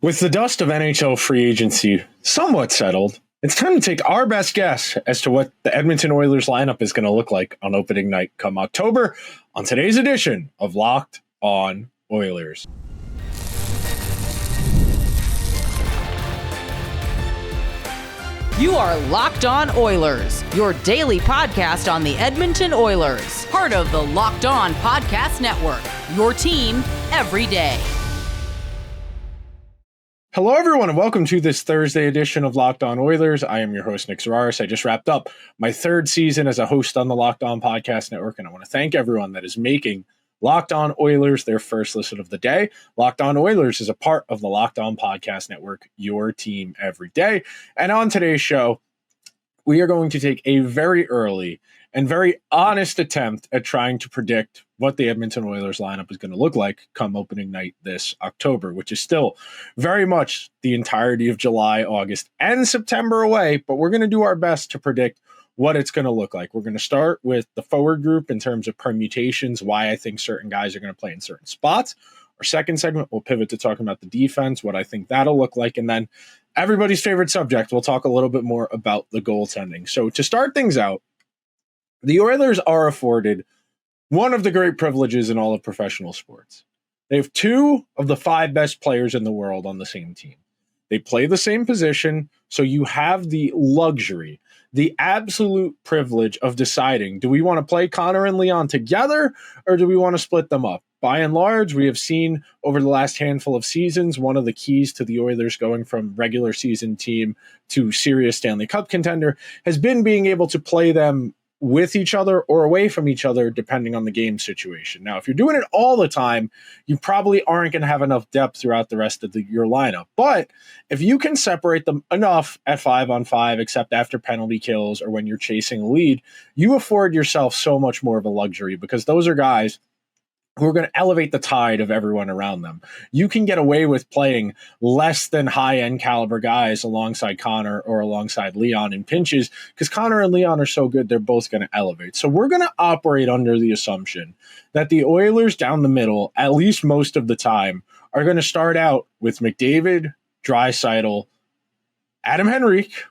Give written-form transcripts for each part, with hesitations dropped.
With the dust of NHL free agency somewhat settled, it's time to take our best guess as to what the Edmonton Oilers lineup is going to look like on opening night come October on today's edition of Locked On Oilers. You are Locked On Oilers, your daily podcast on the Edmonton Oilers, part of the Locked On Podcast Network, your team every day. Hello, everyone, and welcome to this Thursday edition of Locked On Oilers. I am your host, Nick Zararis. I just wrapped up my third season as a host on the Locked On Podcast Network, and I want to thank everyone that is making Locked On Oilers their first listen of the day. Locked On Oilers is a part of the Locked On Podcast Network, your team every day. And on today's show, we are going to take a very early and very honest attempt at trying to predict what the Edmonton Oilers lineup is going to look like come opening night this October, which is still very much the entirety of July, August, and September away. But we're going to do our best to predict what it's going to look like. We're going to start with the forward group in terms of permutations, why I think certain guys are going to play in certain spots. Our second segment, we'll pivot to talking about the defense, what I think that'll look like. And then everybody's favorite subject, we'll talk a little bit more about the goaltending. So to start things out, the Oilers are afforded one of the great privileges in all of professional sports. They have two of the five best players in the world on the same team. They play the same position, so you have the luxury, the absolute privilege of deciding, do we want to play Connor and Leon together, or do we want to split them up? By and large, we have seen over the last handful of seasons, one of the keys to the Oilers going from regular season team to serious Stanley Cup contender has been being able to play them with each other or away from each other, depending on the game situation. Now, if you're doing it all the time, you probably aren't going to have enough depth throughout the rest of your lineup. But if you can separate them enough at 5-on-5, except after penalty kills or when you're chasing a lead, you afford yourself so much more of a luxury because those are guys who are going to elevate the tide of everyone around them. You can get away with playing less than high-end caliber guys alongside Connor or alongside Leon in pinches because Connor and Leon are so good, they're both going to elevate. So we're going to operate under the assumption that the Oilers down the middle, at least most of the time, are going to start out with McDavid, Draisaitl, Adam Henrique,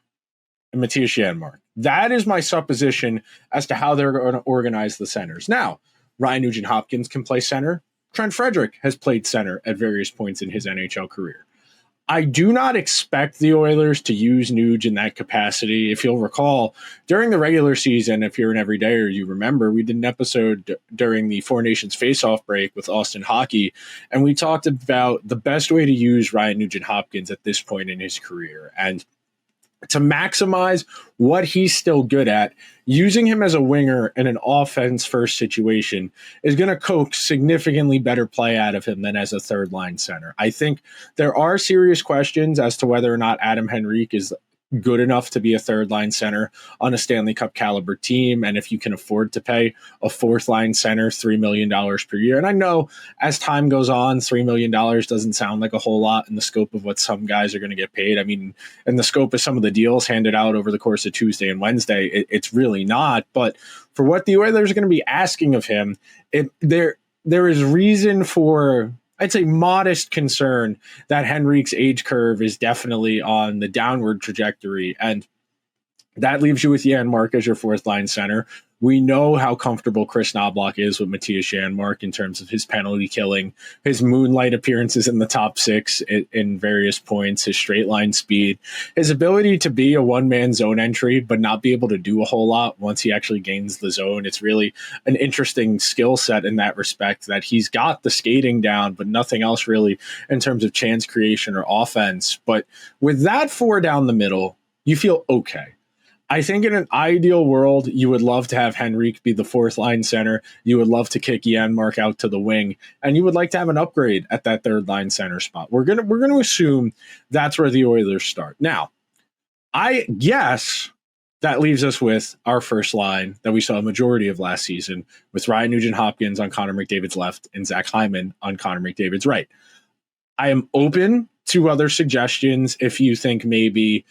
and Mattias Janmark. That is my supposition as to how they're going to organize the centers. Now, Ryan Nugent-Hopkins can play center. Trent Frederick has played center at various points in his NHL career. I do not expect the Oilers to use Nuge in that capacity. If you'll recall, during the regular season, if you're an everydayer, you remember, we did an episode during the Four Nations face-off break with Austin Hockey, and we talked about the best way to use Ryan Nugent-Hopkins at this point in his career. And to maximize what he's still good at, using him as a winger in an offense-first situation is going to coax significantly better play out of him than as a third-line center. I think there are serious questions as to whether or not Adam Henrique is good enough to be a third-line center on a Stanley Cup caliber team, and if you can afford to pay a fourth-line center $3 million per year. And I know as time goes on, $3 million doesn't sound like a whole lot in the scope of what some guys are going to get paid. I mean, in the scope of some of the deals handed out over the course of Tuesday and Wednesday, it's really not. But for what the Oilers are going to be asking of him, there is reason for, I'd say, modest concern that Henrique's age curve is definitely on the downward trajectory. And that leaves you with Janmark as your fourth line center. We know how comfortable Chris Knoblauch is with Mattias Janmark in terms of his penalty killing, his moonlight appearances in the top six in various points, his straight line speed, his ability to be a one-man zone entry, but not be able to do a whole lot once he actually gains the zone. It's really an interesting skill set in that respect, that he's got the skating down, but nothing else really in terms of chance creation or offense. But with that four down the middle, you feel okay. I think in an ideal world, you would love to have Henrique be the fourth line center. You would love to kick Janmark out to the wing, and you would like to have an upgrade at that third line center spot. We're gonna assume that's where the Oilers start. Now, I guess that leaves us with our first line that we saw a majority of last season, with Ryan Nugent-Hopkins on Connor McDavid's left and Zach Hyman on Connor McDavid's right. I am open to other suggestions if you think maybe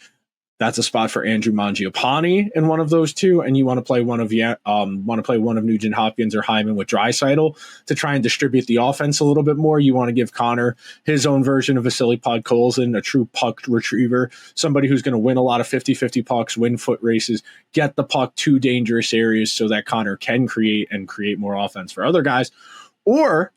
that's a spot for Andrew Mangiapane in one of those two, and you want to play one of Nugent-Hopkins or Hyman with Draisaitl to try and distribute the offense a little bit more. You want to give Connor his own version of Vasily Podkolzin, a true puck retriever, somebody who's going to win a lot of 50-50 pucks, win foot races, get the puck to dangerous areas so that Connor can create more offense for other guys. Or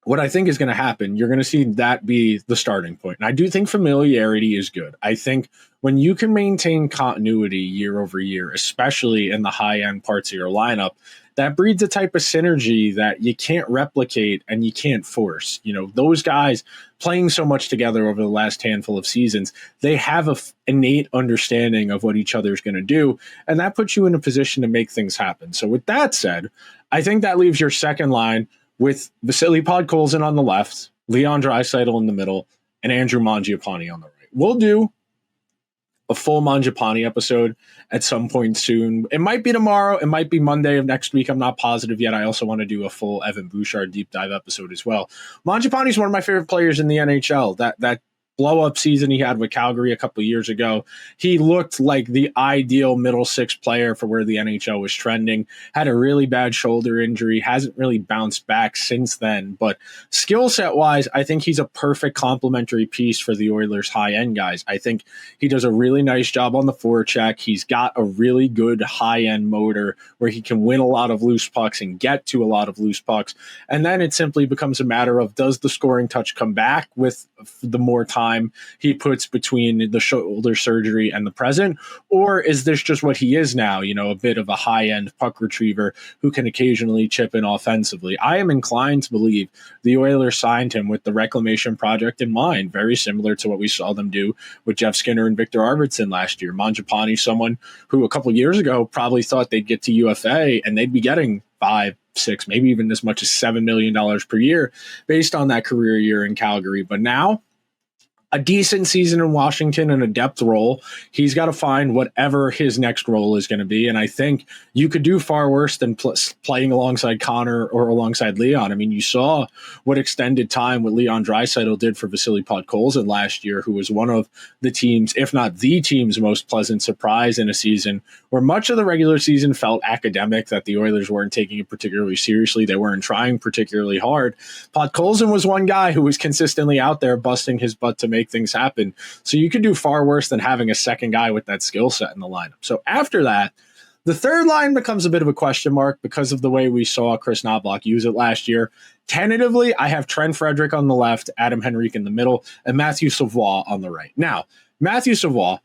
what I think is going to happen, you're going to see that be the starting point. And I do think familiarity is good. I think when you can maintain continuity year over year, especially in the high-end parts of your lineup, that breeds a type of synergy that you can't replicate and you can't force. Those guys playing so much together over the last handful of seasons, they have an innate understanding of what each other is going to do, and that puts you in a position to make things happen. So with that said, I think that leaves your second line with Vasily Podkolzin on the left, Leon Draisaitl in the middle, and Andrew Mangiapane on the right. We'll do a full Mangiapane episode at some point soon. It might be tomorrow. It might be Monday of next week. I'm not positive yet. I also want to do a full Evan Bouchard deep dive episode as well. Mangiapane is one of my favorite players in the NHL. That blow-up season he had with Calgary a couple of years ago, he looked like the ideal middle six player for where the NHL was trending. Had a really bad shoulder injury, hasn't really bounced back since then. But skill set wise, I think he's a perfect complementary piece for the Oilers high-end guys. I think he does a really nice job on the forecheck. He's got a really good high-end motor where he can win a lot of loose pucks and get to a lot of loose pucks. And then it simply becomes a matter of, does the scoring touch come back with the more time he puts between the shoulder surgery and the present, or is this just what he is now, a bit of a high-end puck retriever who can occasionally chip in offensively? I am inclined to believe the Oilers signed him with the reclamation project in mind, very similar to what we saw them do with Jeff Skinner and Victor Arvidsson last year. Mangiapane, someone who a couple of years ago probably thought they'd get to UFA and they'd be getting 5, 6, maybe even as much as $7 million per year based on that career year in Calgary. But now, a decent season in Washington and a depth role, he's got to find whatever his next role is going to be. And I think you could do far worse than playing alongside Connor or alongside Leon. I mean, you saw what extended time with Leon Draisaitl did for Vasily Podkolzin last year, who was one of the team's, if not the team's, most pleasant surprise in a season where much of the regular season felt academic, that the Oilers weren't taking it particularly seriously. They weren't trying particularly hard. Podkolzin was one guy who was consistently out there busting his butt to make things happen. So you could do far worse than having a second guy with that skill set in the lineup. So after that, the third line becomes a bit of a question mark because of the way we saw Chris Knoblauch use it last year. Tentatively, I have Trent Frederick on the left, Adam Henrique in the middle, and Matthew Savoie on the right. Now, Matthew Savoie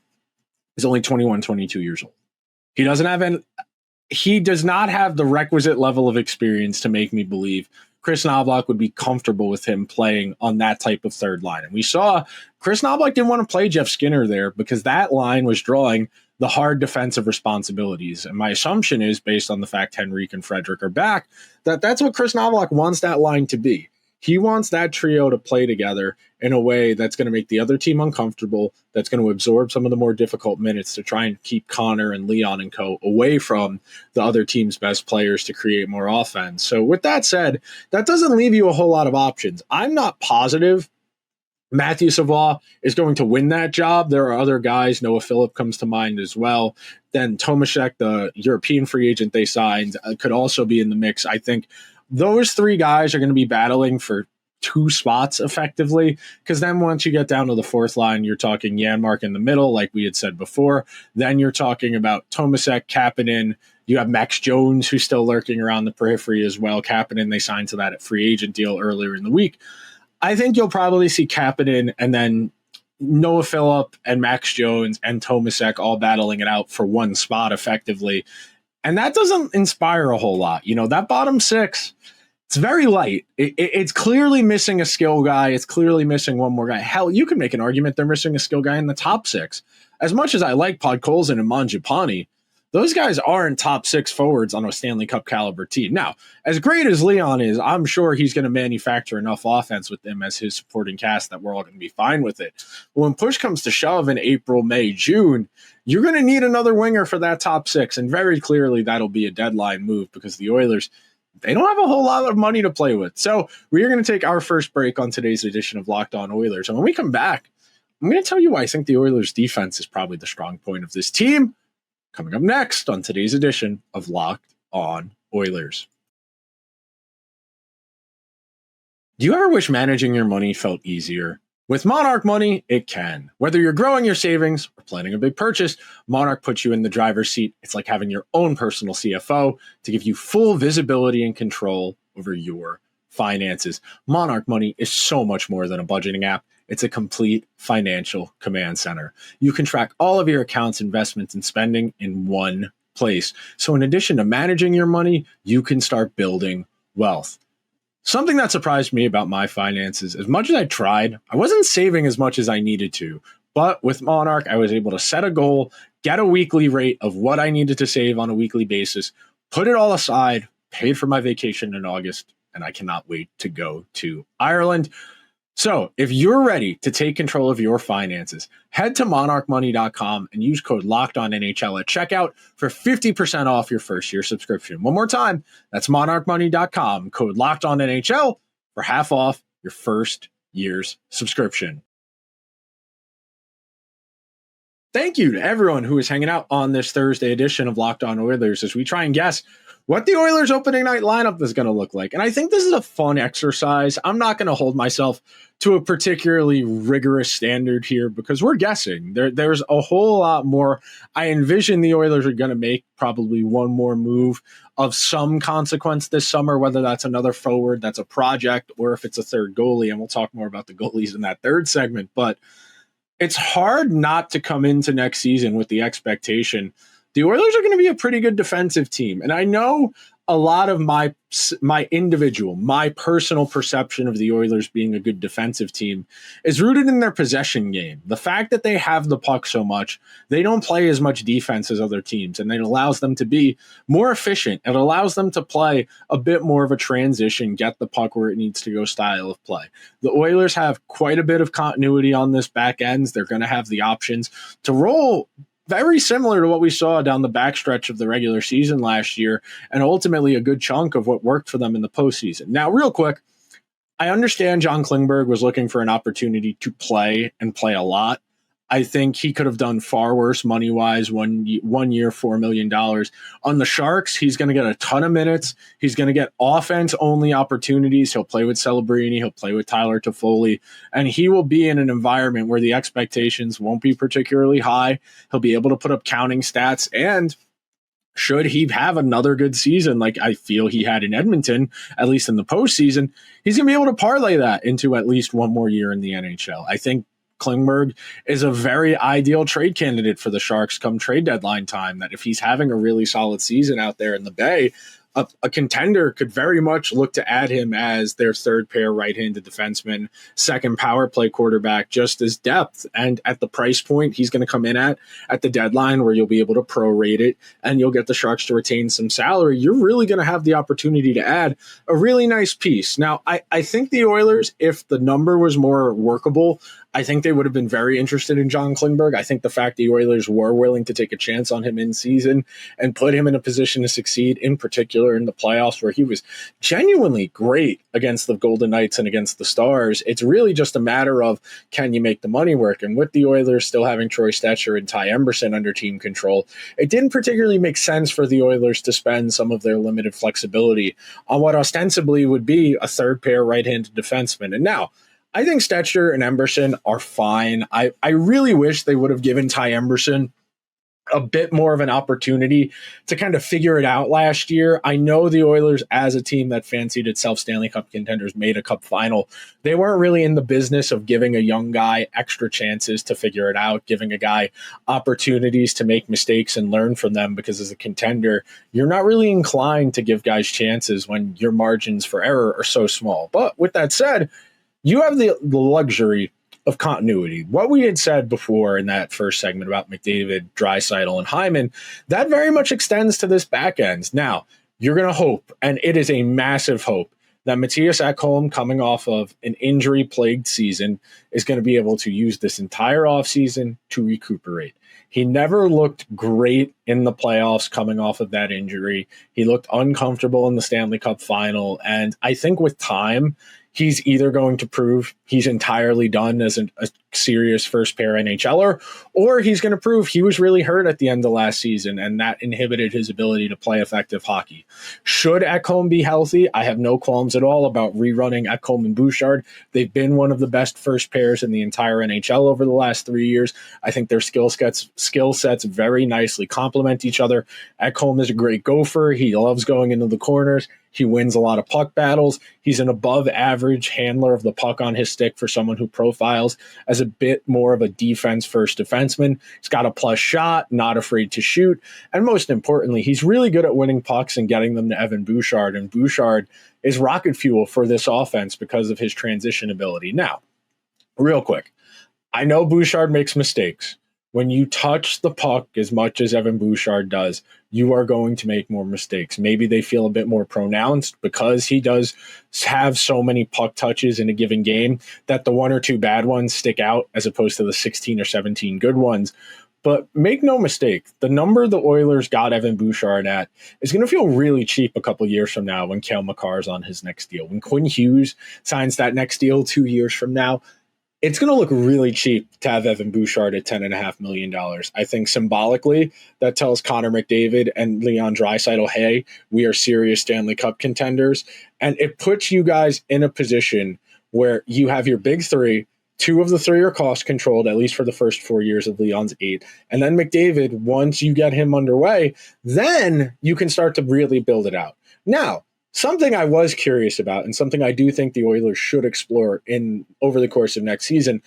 is only 21, 22 years old. He does not have the requisite level of experience to make me believe Chris Knoblauch would be comfortable with him playing on that type of third line. And we saw Chris Knoblauch didn't want to play Jeff Skinner there because that line was drawing the hard defensive responsibilities. And my assumption is, based on the fact Henrique and Frederick are back, that that's what Chris Knoblauch wants that line to be. He wants that trio to play together in a way that's going to make the other team uncomfortable, that's going to absorb some of the more difficult minutes to try and keep Connor and Leon and co. away from the other team's best players to create more offense. So with that said, that doesn't leave you a whole lot of options. I'm not positive Matthew Savoie is going to win that job. There are other guys. Noah Phillip comes to mind as well. Then Tomaszek, the European free agent they signed, could also be in the mix. I think those three guys are going to be battling for two spots effectively, because then once you get down to the fourth line, you're talking Janmark in the middle, like we had said before. Then you're talking about Tomaszek, Kapanen. You have Max Jones, who's still lurking around the periphery as well. Kapanen, they signed to that at free agent deal earlier in the week. I think you'll probably see Kapanen and then Noah Phillip and Max Jones and Tomaszek all battling it out for one spot effectively. And that doesn't inspire a whole lot. You know, that bottom six, it's very light. It's clearly missing a skill guy. It's clearly missing one more guy. Hell, you can make an argument they're missing a skill guy in the top six. As much as I like Podkolzin and Mangiapane, those guys aren't top six forwards on a Stanley Cup caliber team. Now, as great as Leon is, I'm sure he's going to manufacture enough offense with them as his supporting cast that we're all going to be fine with it. But when push comes to shove in April, May, June, you're going to need another winger for that top six. And very clearly that'll be a deadline move because the Oilers, they don't have a whole lot of money to play with. So we are going to take our first break on today's edition of Locked On Oilers. And when we come back, I'm going to tell you why I think the Oilers' defense is probably the strong point of this team. Coming up next on today's edition of Locked On Oilers. Do you ever wish managing your money felt easier? With Monarch Money, it can. Whether you're growing your savings or planning a big purchase, Monarch puts you in the driver's seat. It's like having your own personal CFO to give you full visibility and control over your finances. Monarch Money is so much more than a budgeting app. It's a complete financial command center. You can track all of your accounts, investments, and spending in one place. So in addition to managing your money, you can start building wealth. Something that surprised me about my finances, as much as I tried, I wasn't saving as much as I needed to. But with Monarch, I was able to set a goal, get a weekly rate of what I needed to save on a weekly basis, put it all aside, paid for my vacation in August, and I cannot wait to go to Ireland. So if you're ready to take control of your finances, head to monarchmoney.com and use code LOCKEDONNHL at checkout for 50% off your first year subscription. One more time, that's monarchmoney.com, code LOCKEDONNHL for half off your first year's subscription. Thank you to everyone who is hanging out on this Thursday edition of Locked On Oilers as we try and guess what the Oilers opening night lineup is going to look like. And I think this is a fun exercise. I'm not going to hold myself to a particularly rigorous standard here because we're guessing. There's a whole lot more. I envision the Oilers are going to make probably one more move of some consequence this summer, whether that's another forward, that's a project, or if it's a third goalie. And we'll talk more about the goalies in that third segment. But it's hard not to come into next season with the expectation the Oilers are going to be a pretty good defensive team. And I know a lot of my personal perception of the Oilers being a good defensive team is rooted in their possession game. The fact that they have the puck so much, they don't play as much defense as other teams, and it allows them to be more efficient. It allows them to play a bit more of a transition, get the puck where it needs to go style of play. The Oilers have quite a bit of continuity on this back ends. They're going to have the options to roll very similar to what we saw down the backstretch of the regular season last year, and ultimately a good chunk of what worked for them in the postseason. Now, real quick, I understand John Klingberg was looking for an opportunity to play and play a lot. I think he could have done far worse money-wise, 1 year, $4 million. On the Sharks, he's going to get a ton of minutes. He's going to get offense-only opportunities. He'll play with Celebrini. He'll play with Tyler Toffoli. And he will be in an environment where the expectations won't be particularly high. He'll be able to put up counting stats. And should he have another good season like I feel he had in Edmonton, at least in the postseason, he's going to be able to parlay that into at least one more year in the NHL. I think Klingberg is a very ideal trade candidate for the Sharks come trade deadline time, that if he's having a really solid season out there in the Bay, a contender could very much look to add him as their third pair right-handed defenseman, second power play quarterback, just as depth. And at the price point he's going to come in at the deadline, where you'll be able to prorate it and you'll get the Sharks to retain some salary, you're really going to have the opportunity to add a really nice piece. Now, I think the Oilers, if the number was more workable, I think they would have been very interested in John Klingberg. I think the fact the Oilers were willing to take a chance on him in season and put him in a position to succeed, in particular in the playoffs, where he was genuinely great against the Golden Knights and against the Stars. It's really just a matter of, can you make the money work? And with the Oilers still having Troy Stecher and Ty Emberson under team control, it didn't particularly make sense for the Oilers to spend some of their limited flexibility on what ostensibly would be a third pair right-handed defenseman. And now, I think Stecher and Emberson are fine. I really wish they would have given Ty Emberson a bit more of an opportunity to kind of figure it out last year. I know the Oilers, as a team that fancied itself Stanley Cup contenders, made a cup final. They weren't really in the business of giving a young guy extra chances to figure it out, giving a guy opportunities to make mistakes and learn from them, because as a contender, you're not really inclined to give guys chances when your margins for error are so small. But with that said, you have the luxury of continuity. What we had said before in that first segment about McDavid, Draisaitl, and Hyman, that very much extends to this back end. Now, you're going to hope, and it is a massive hope, that Matthias Ekholm, coming off of an injury-plagued season, is going to be able to use this entire offseason to recuperate. He never looked great in the playoffs coming off of that injury. He looked uncomfortable in the Stanley Cup final, and I think with time, he's either going to prove he's entirely done as a serious first pair NHLer, or he's going to prove he was really hurt at the end of last season and that inhibited his ability to play effective hockey. Should Ekholm be healthy, I have no qualms at all about rerunning Ekholm and Bouchard. They've been one of the best first pairs in the entire NHL over the last 3 years. I think their skill sets very nicely complement each other. Ekholm is a great gopher. He loves going into the corners. He wins a lot of puck battles. He's an above average handler of the puck on his stick for someone who profiles as a bit more of a defense first defenseman. He's got a plus shot, not afraid to shoot. And most importantly, he's really good at winning pucks and getting them to Evan Bouchard. And Bouchard is rocket fuel for this offense because of his transition ability. Now, real quick, I know Bouchard makes mistakes. When you touch the puck as much as Evan Bouchard does, you are going to make more mistakes. Maybe they feel a bit more pronounced because he does have so many puck touches in a given game that the one or two bad ones stick out as opposed to the 16 or 17 good ones. But make no mistake, the number the Oilers got Evan Bouchard at is going to feel really cheap a couple years from now when Cale Makar's on his next deal. When Quinn Hughes signs that next deal 2 years from now, it's going to look really cheap to have Evan Bouchard at $10.5 million. I think symbolically that tells Connor McDavid and Leon Draisaitl, hey, we are serious Stanley Cup contenders. And it puts you guys in a position where you have your big three. Two of the three are cost controlled, at least for the first 4 years of Leon's 8. And then McDavid, once you get him underway, then you can start to really build it out. Now, something I was curious about and something I do think the Oilers should explore over the course of next season,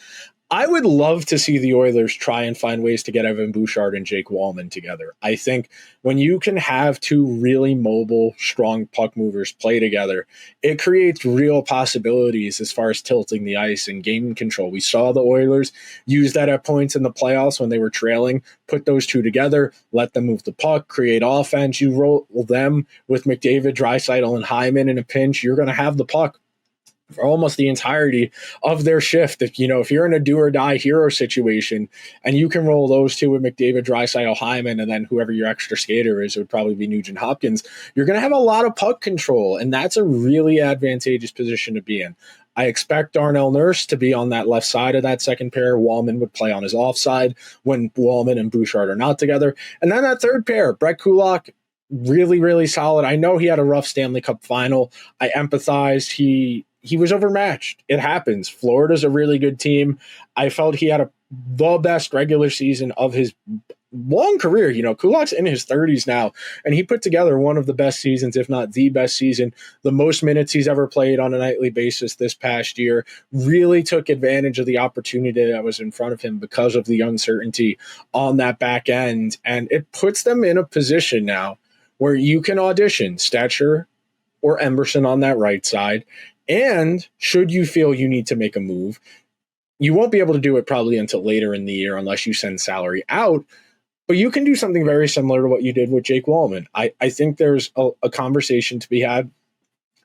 I would love to see the Oilers try and find ways to get Evan Bouchard and Jake Wallman together. I think when you can have two really mobile, strong puck movers play together, it creates real possibilities as far as tilting the ice and game control. We saw the Oilers use that at points in the playoffs when they were trailing, put those two together, let them move the puck, create offense. You roll them with McDavid, Draisaitl, and Hyman in a pinch, you're going to have the puck for almost the entirety of their shift. If you're in a do or die hero situation and you can roll those two with McDavid, Draisaitl, Hyman, and then whoever your extra skater is, it would probably be Nugent-Hopkins, you're going to have a lot of puck control, and that's a really advantageous position to be in. I expect Darnell Nurse to be on that left side of that second pair. Wallman would play on his offside when Wallman and Bouchard are not together. And then that third pair, Brett Kulak, really, really solid. I know he had a rough Stanley Cup final. I empathize. He was overmatched. It happens. Florida's a really good team. I felt he had the best regular season of his long career. Kulak's in his 30s now, and he put together one of the best seasons, if not the best season, the most minutes he's ever played on a nightly basis this past year. Really took advantage of the opportunity that was in front of him because of the uncertainty on that back end, and it puts them in a position now where you can audition Stetcher or Emberson on that right side. And should you feel you need to make a move, you won't be able to do it probably until later in the year unless you send salary out. But you can do something very similar to what you did with Jake Wallman. I think there's a conversation to be had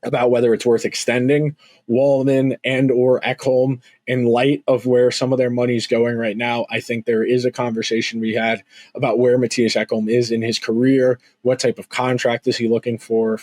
about whether it's worth extending Wallman and or Ekholm in light of where some of their money's going right now. I think there is a conversation we had about where Matthias Ekholm is in his career. What type of contract is he looking for?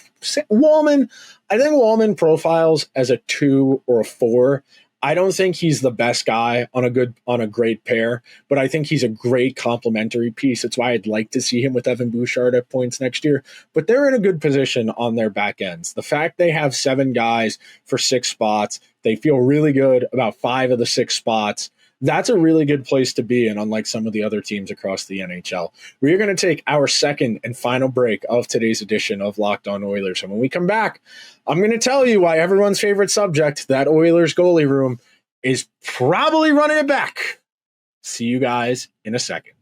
Wallman, I think Wallman profiles as a 2 or a 4. I don't think he's the best guy on a great pair, but I think he's a great complementary piece. That's why I'd like to see him with Evan Bouchard at points next year. But they're in a good position on their back ends. The fact they have 7 guys for 6 spots, they feel really good about 5 of the 6 spots. That's a really good place to be in, unlike some of the other teams across the NHL. We are going to take our second and final break of today's edition of Locked On Oilers. And when we come back, I'm going to tell you why everyone's favorite subject, that Oilers goalie room, is probably running it back. See you guys in a second.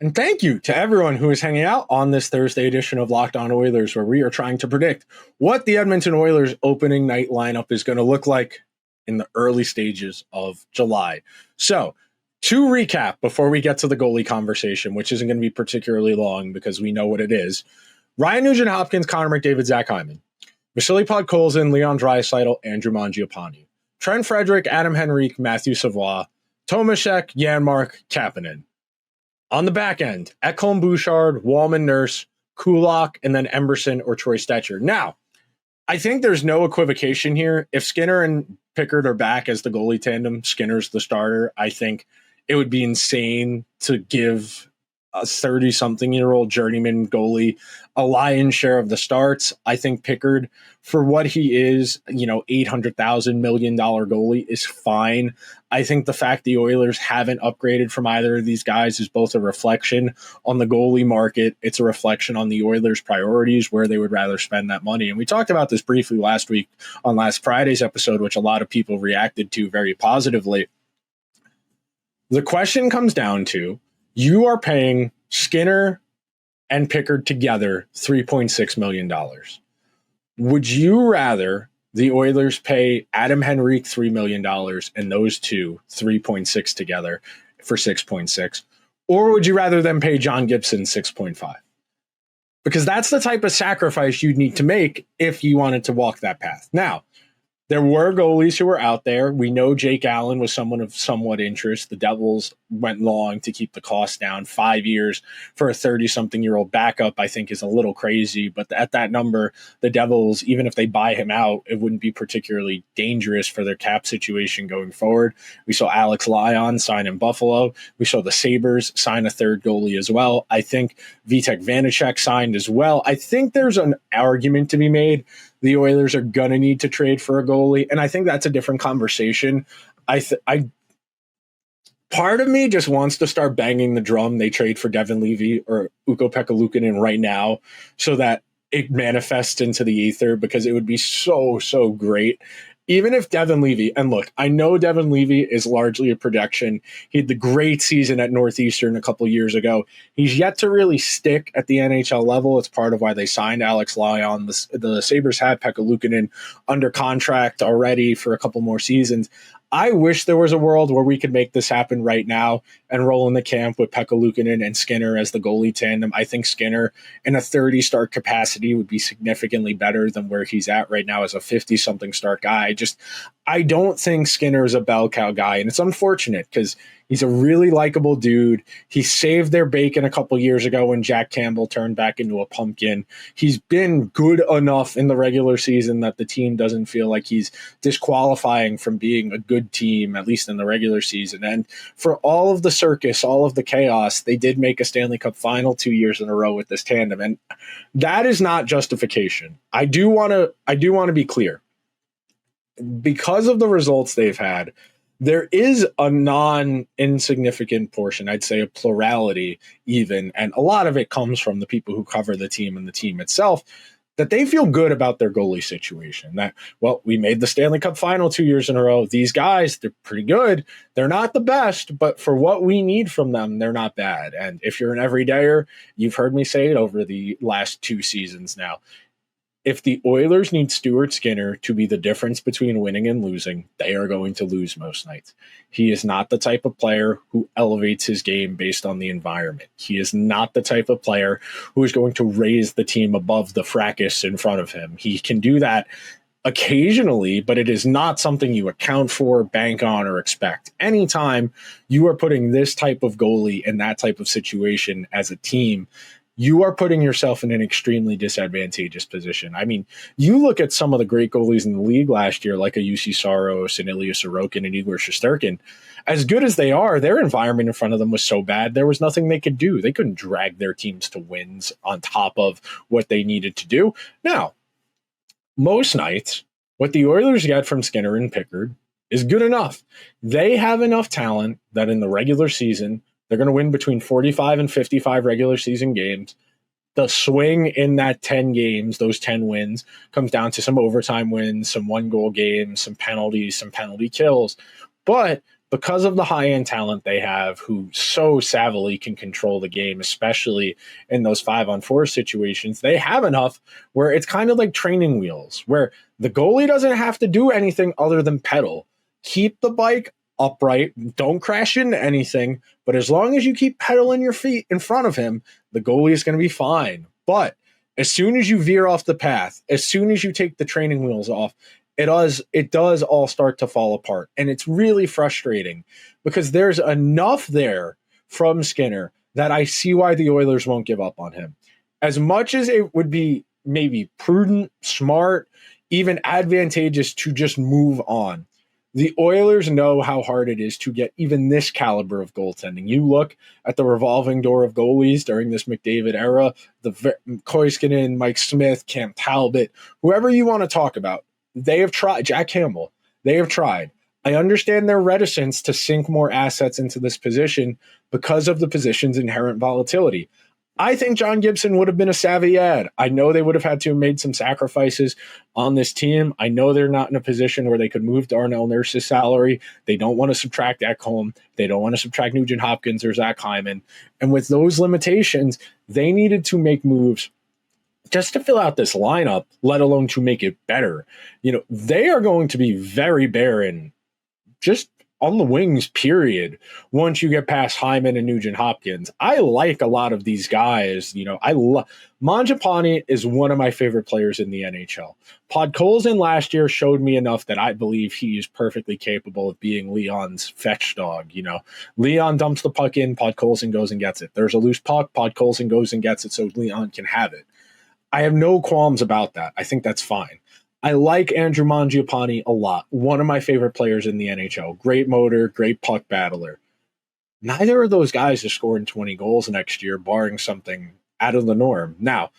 And thank you to everyone who is hanging out on this Thursday edition of Locked On Oilers, where we are trying to predict what the Edmonton Oilers opening night lineup is going to look like in the early stages of July. So, to recap before we get to the goalie conversation, which isn't going to be particularly long because we know what it is. Ryan Nugent-Hopkins, Connor McDavid, Zach Hyman. Vasily Podkolzin, Leon Draisaitl, Andrew Mangiapane. Trent Frederick, Adam Henrique, Matthew Savoie. Tomashek, Janmark, Kapanen. On the back end, Ekholm, Bouchard, Wallman, Nurse, Kulak, and then Emberson or Troy Stetcher. Now, I think there's no equivocation here. If Skinner and Pickard are back as the goalie tandem, Skinner's the starter, I think it would be insane to give a 30-something-year-old journeyman goalie a lion's share of the starts. I think Pickard, for what he is, $800,000 million goalie is fine. I think the fact the Oilers haven't upgraded from either of these guys is both a reflection on the goalie market. It's a reflection on the Oilers' priorities, where they would rather spend that money. And we talked about this briefly last week on last Friday's episode, which a lot of people reacted to very positively. The question comes down to, you are paying Skinner and Pickard together $3.6 million. Would you rather the Oilers pay Adam Henrique $3 million and those two 3.6 together for 6.6? Or would you rather them pay John Gibson 6.5? Because that's the type of sacrifice you'd need to make if you wanted to walk that path. Now, there were goalies who were out there. We know Jake Allen was someone of somewhat interest. The Devils went long to keep the cost down. 5 years for a 30-something-year-old backup, I think, is a little crazy. But at that number, the Devils, even if they buy him out, it wouldn't be particularly dangerous for their cap situation going forward. We saw Alex Lyon sign in Buffalo. We saw the Sabres sign a third goalie as well. I think Vitek Vanacek signed as well. I think there's an argument to be made the Oilers are going to need to trade for a goalie. And I think that's a different conversation. Part of me just wants to start banging the drum they trade for Devin Levy or Ukko-Pekka Luukkonen right now so that it manifests into the ether, because it would be so, so great. Even if Devin Levy, and look, I know Devin Levy is largely a projection. He had the great season at Northeastern a couple years ago. He's yet to really stick at the NHL level. It's part of why they signed Alex Lyon. The Sabres had Pekka Luukkonen under contract already for a couple more seasons. I wish there was a world where we could make this happen right now and roll in the camp with Pekka Luukkonen and Skinner as the goalie tandem. I think Skinner in a 30-start capacity would be significantly better than where he's at right now as a 50-something start guy. I don't think Skinner is a bell cow guy, and it's unfortunate because he's a really likable dude. He saved their bacon a couple years ago when Jack Campbell turned back into a pumpkin. He's been good enough in the regular season that the team doesn't feel like he's disqualifying from being a good team, at least in the regular season. And for all of the circus, all of the chaos, they did make a Stanley Cup final 2 years in a row with this tandem. And that is not justification. I do want to be clear. Because of the results they've had, there is a non-insignificant portion, I'd say a plurality even, and a lot of it comes from the people who cover the team and the team itself, that they feel good about their goalie situation. That, well, we made the Stanley Cup final 2 years in a row. These guys, they're pretty good. They're not the best, but for what we need from them, they're not bad. And if you're an everydayer, you've heard me say it over the last 2 seasons now. If the Oilers need Stuart Skinner to be the difference between winning and losing, they are going to lose most nights. He is not the type of player who elevates his game based on the environment. He is not the type of player who is going to raise the team above the fracas in front of him. He can do that occasionally, but it is not something you account for, bank on, or expect. Anytime you are putting this type of goalie in that type of situation as a team, you are putting yourself in an extremely disadvantageous position. I mean, you look at some of the great goalies in the league last year, like a UC Saros and Ilya Sorokin and Igor Shesterkin. As good as they are, their environment in front of them was so bad, there was nothing they could do. They couldn't drag their teams to wins on top of what they needed to do. Now, most nights, what the Oilers get from Skinner and Pickard is good enough. They have enough talent that in the regular season, they're going to win between 45 and 55 regular season games. The swing in that 10 games, those 10 wins, comes down to some overtime wins, some one-goal games, some penalties, some penalty kills. But because of the high-end talent they have, who so savvily can control the game, especially in those 5-on-4 situations, they have enough where it's kind of like training wheels, where the goalie doesn't have to do anything other than pedal. Keep the bike upright, don't crash into anything, but as long as you keep pedaling your feet in front of him, the goalie is going to be fine. But as soon as you veer off the path, as soon as you take the training wheels off, it does all start to fall apart. And it's really frustrating because there's enough there from Skinner that I see why the Oilers won't give up on him. as much as it would be maybe prudent, smart, even advantageous to just move on, the Oilers know how hard it is to get even this caliber of goaltending. You look at the revolving door of goalies during this McDavid era, the Koiskinen, Mike Smith, Cam Talbot, whoever you want to talk about, they have tried. Jack Campbell, they have tried. I understand their reticence to sink more assets into this position because of the position's inherent volatility. I think John Gibson would have been a savvy ad. I know they would have had to have made some sacrifices on this team. I know they're not in a position where they could move Darnell Nurse's salary. They don't want to subtract Ekholm. They don't want to subtract Nugent-Hopkins or Zach Hyman. And with those limitations, they needed to make moves just to fill out this lineup, let alone to make it better. They are going to be very barren just on the wings, period, once you get past Hyman and Nugent-Hopkins. I like a lot of these guys. Mangiapane is one of my favorite players in the NHL. Podkolzin last year showed me enough that I believe he is perfectly capable of being Leon's fetch dog. Leon dumps the puck in, Podkolzin goes and gets it. There's a loose puck, Podkolzin goes and gets it so Leon can have it. I have no qualms about that. I think that's fine. I like Andrew Mangiapane a lot. One of my favorite players in the NHL. Great motor, great puck battler. Neither of those guys are scoring 20 goals next year, barring something out of the norm. Now,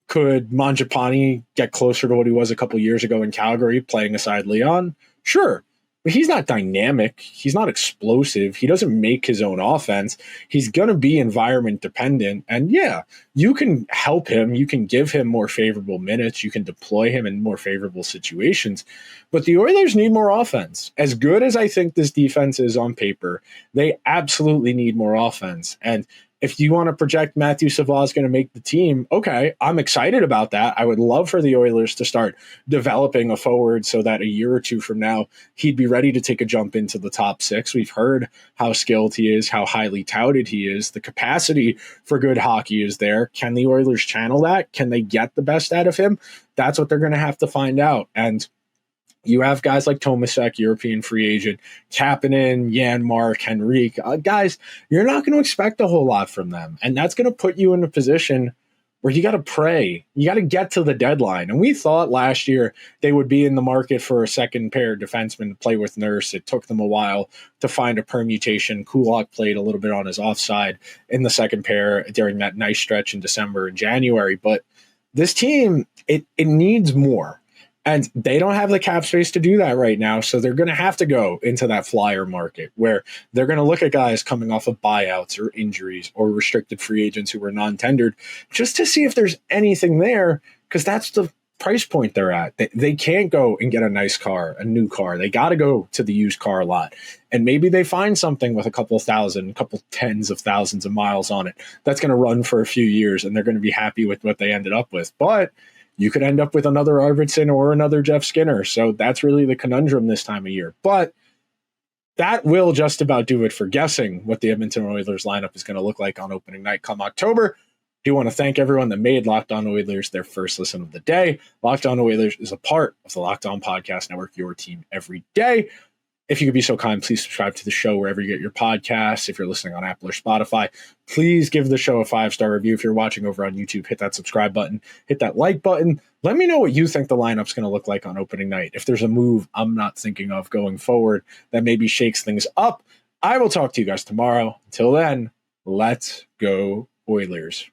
could Mangiapane get closer to what he was a couple years ago in Calgary, playing aside Leon? Sure. But he's not dynamic. He's not explosive. He doesn't make his own offense. He's going to be environment dependent. And yeah, you can help him. You can give him more favorable minutes. You can deploy him in more favorable situations. But the Oilers need more offense. As good as I think this defense is on paper, they absolutely need more offense. And if you want to project Matthew Savoie is going to make the team, okay, I'm excited about that. I would love for the Oilers to start developing a forward so that a year or two from now, he'd be ready to take a jump into the top six. We've heard how skilled he is, how highly touted he is. The capacity for good hockey is there. Can the Oilers channel that? Can they get the best out of him? That's what they're going to have to find out. And you have guys like Tomasek, European free agent, Kapanen, Janmark, Henrique. Guys, you're not going to expect a whole lot from them. And that's going to put you in a position where you got to pray. You got to get to the deadline. And we thought last year they would be in the market for a second pair defenseman to play with Nurse. It took them a while to find a permutation. Kulak played a little bit on his offside in the second pair during that nice stretch in December and January. But this team, it needs more. And they don't have the cap space to do that right now. So they're going to have to go into that flyer market where they're going to look at guys coming off of buyouts or injuries or restricted free agents who were non-tendered just to see if there's anything there, because that's the price point they're at. They can't go and get a nice car, a new car. They got to go to the used car lot. And maybe they find something with a couple tens of thousands of miles on it that's going to run for a few years, and they're going to be happy with what they ended up with. But you could end up with another Arvidsson or another Jeff Skinner. So that's really the conundrum this time of year. But that will just about do it for guessing what the Edmonton Oilers lineup is going to look like on opening night come October. I do want to thank everyone that made Locked On Oilers their first listen of the day. Locked On Oilers is a part of the Locked On Podcast Network, your team every day. If you could be so kind, please subscribe to the show wherever you get your podcasts. If you're listening on Apple or Spotify, please give the show a 5-star review. If you're watching over on YouTube, hit that subscribe button, hit that like button. Let me know what you think the lineup's going to look like on opening night. If there's a move I'm not thinking of going forward that maybe shakes things up, I will talk to you guys tomorrow. Until then, let's go Oilers.